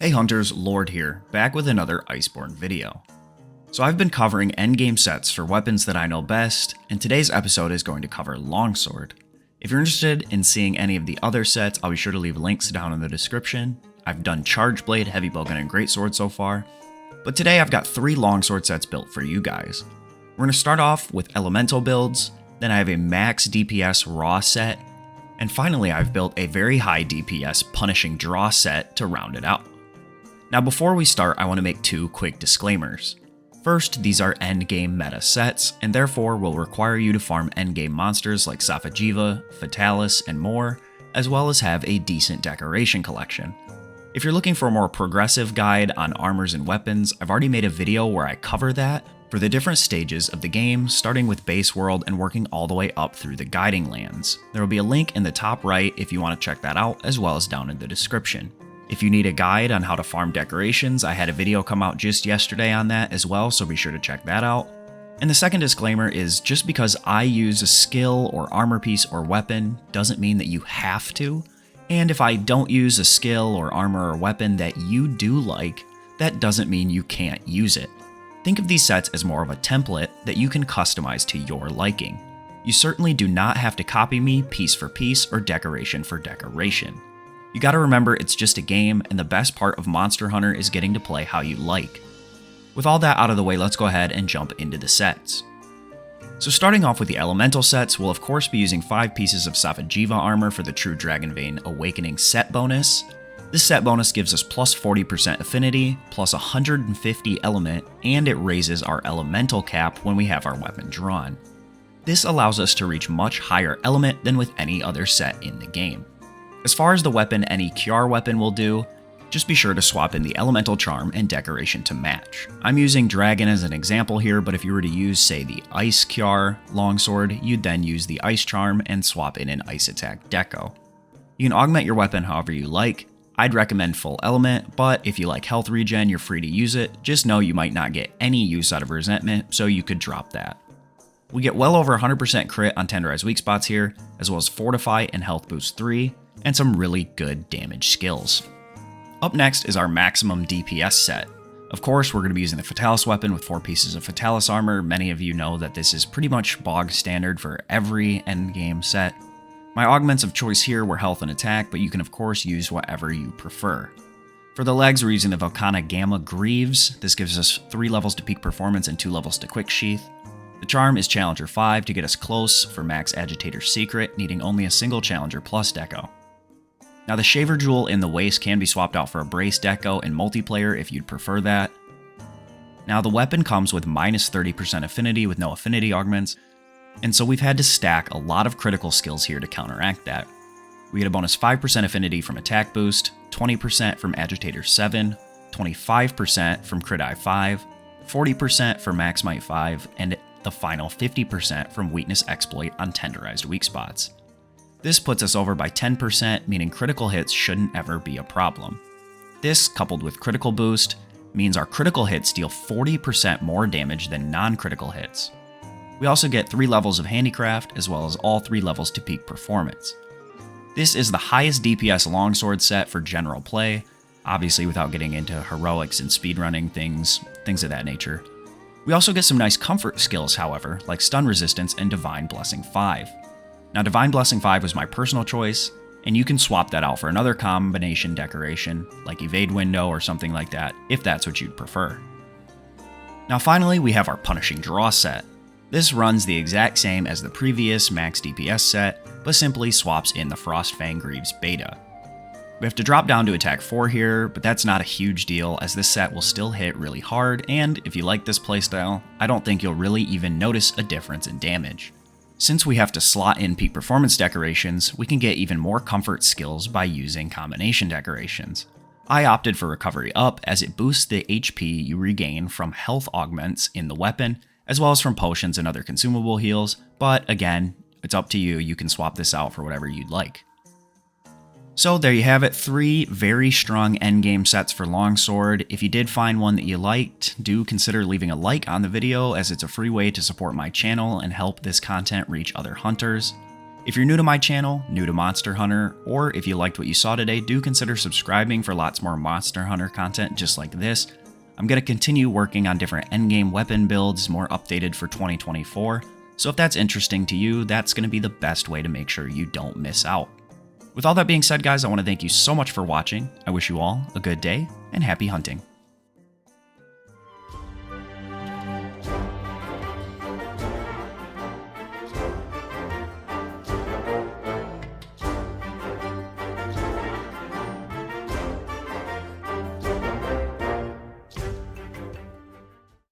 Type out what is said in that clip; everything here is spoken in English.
Hey Hunters, Lord here, back with another Iceborne video. So I've been covering endgame sets for weapons that I know best, and today's episode is going to cover Longsword. If you're interested in seeing any of the other sets, I'll be sure to leave links down in the description. I've done Charge Blade, Heavy Bowgun, and Greatsword so far, but today I've got 3 Longsword sets built for you guys. We're going to start off with Elemental builds, then I have a max DPS Raw set, and finally I've built a very high DPS Punishing Draw set to round it out. Now before we start, I want to make 2 quick disclaimers. First, these are endgame meta sets, and therefore will require you to farm endgame monsters like Safajiva, Fatalis, and more, as well as have a decent decoration collection. If you're looking for a more progressive guide on armors and weapons, I've already made a video where I cover that for the different stages of the game, starting with base world and working all the way up through the guiding lands. There will be a link in the top right if you want to check that out, as well as down in the description. If you need a guide on how to farm decorations, I had a video come out just yesterday on that as well, so be sure to check that out. And the second disclaimer is just because I use a skill or armor piece or weapon doesn't mean that you have to. And if I don't use a skill or armor or weapon that you do like, that doesn't mean you can't use it. Think of these sets as more of a template that you can customize to your liking. You certainly do not have to copy me piece for piece or decoration for decoration. You gotta remember it's just a game, and the best part of Monster Hunter is getting to play how you like. With all that out of the way, let's go ahead and jump into the sets. So starting off with the Elemental sets, we'll of course be using 5 pieces of Safajiva armor for the True Dragon Vein Awakening set bonus. This set bonus gives us plus 40% affinity, plus 150 element, and it raises our elemental cap when we have our weapon drawn. This allows us to reach much higher element than with any other set in the game. As far as the weapon any QR weapon will do, just be sure to swap in the elemental charm and decoration to match. I'm using Dragon as an example here, but if you were to use, say, the Ice QR longsword, you'd then use the Ice charm and swap in an Ice attack deco. You can augment your weapon however you like. I'd recommend full element, but if you like health regen, you're free to use it. Just know you might not get any use out of resentment, so you could drop that. We get well over 100% crit on tenderized weak spots here, as well as fortify and health boost 3, and some really good damage skills. Up next is our maximum DPS set. Of course, we're going to be using the Fatalis weapon with 4 pieces of Fatalis armor. Many of you know that this is pretty much bog standard for every endgame set. My augments of choice here were health and attack, but you can of course use whatever you prefer. For the legs, we're using the Volcana Gamma Greaves. This gives us 3 levels to peak performance and 2 levels to quick sheath. The charm is Challenger 5 to get us close for max Agitator Secret, needing only a single Challenger plus deco. Now the Shaver Jewel in the waist can be swapped out for a Brace deco in multiplayer if you'd prefer that. Now the weapon comes with minus 30% affinity with no affinity augments, and so we've had to stack a lot of critical skills here to counteract that. We get a bonus 5% affinity from attack boost, 20% from Agitator 7, 25% from Crit Eye 5, 40% for Max Might 5, and the final 50% from Weakness Exploit on tenderized weak spots. This puts us over by 10%, meaning critical hits shouldn't ever be a problem. This, coupled with critical boost, means our critical hits deal 40% more damage than non-critical hits. We also get 3 levels of Handicraft, as well as all 3 levels to peak performance. This is the highest DPS longsword set for general play, obviously without getting into heroics and speedrunning things of that nature. We also get some nice comfort skills, however, like Stun Resistance and Divine Blessing 5. Now Divine Blessing 5 was my personal choice, and you can swap that out for another combination decoration, like Evade Window or something like that, if that's what you'd prefer. Now finally, we have our Punishing Draw set. This runs the exact same as the previous max DPS set, but simply swaps in the Frostfang Greaves beta. We have to drop down to attack 4 here, but that's not a huge deal as this set will still hit really hard, and if you like this playstyle, I don't think you'll really even notice a difference in damage. Since we have to slot in peak performance decorations, we can get even more comfort skills by using combination decorations. I opted for Recovery Up as it boosts the HP you regain from health augments in the weapon, as well as from potions and other consumable heals, but again, it's up to you, you can swap this out for whatever you'd like. So there you have it, 3 very strong endgame sets for Longsword. If you did find one that you liked, do consider leaving a like on the video as it's a free way to support my channel and help this content reach other hunters. If you're new to my channel, new to Monster Hunter, or if you liked what you saw today, do consider subscribing for lots more Monster Hunter content just like this. I'm going to continue working on different endgame weapon builds, more updated for 2024, so if that's interesting to you, that's going to be the best way to make sure you don't miss out. With all that being said, guys, I want to thank you so much for watching. I wish you all a good day and happy hunting.